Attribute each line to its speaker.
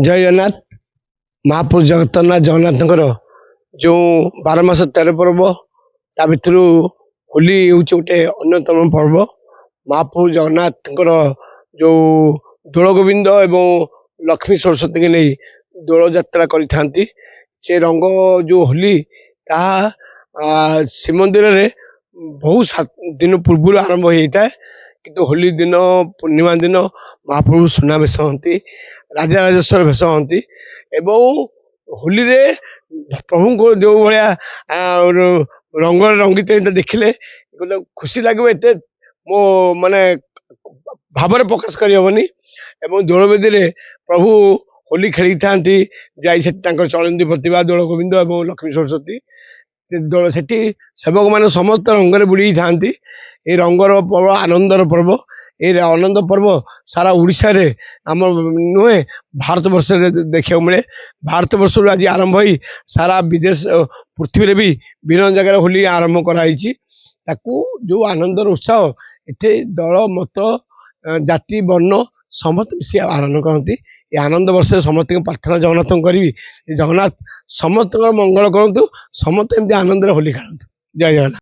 Speaker 1: जय जगन्नाथ। महाप्रभु जगन्नाथ जगन्नाथ जो 12 मास 13 पर्व ता भर होली हूँ गोटे अन्यतम पर्व। महाप्रभु जगन्नाथ जो दोल गोविंद एवं लक्ष्मी सरस्वती के नहीं दोल यात्रा करी से रंग जो होली ता श्रीमंदिर रे बहुत 7 दिन पूर्व आरंभ होता है किंतु होली दिन पूर्णिमा दिन महाप्रभु सुनावेश हमें राजा राजेश्वर भेष हमें एवं होली रे प्रभु को जो भाया रंग रंगित देखिले खुशी लगे एत मो माने भाव प्रकाश करहबनी। एवं दोल बेदी रे प्रभु होली खेली था चलती प्रतिभा दोल गोविंद एवं लक्ष्मी सरस्वती दोल से सेवक मैंने समस्त रंग बुड़ी था। ये रंगर पर्व आनंदर पर्व ये आनंद पर्व सारा उड़ीसा रे आम नुहे भारत वर्ष देखा मिले। भारत वर्ष आज आरंभ हो सारा विदेश पृथ्वी रे भी विभिन्न जगह होली आरंभ कराई जो आनंदर उत्साह इतने दल मत जाति वर्ण समस्त मिसी आनंद करती। ये आनंद वर्ष समस्त प्रार्थना जगन्नाथ करी जगन्नाथ समस्त मंगल करूँ समस्त एमती आनंद होली खेलतु। जय जगन्नाथ।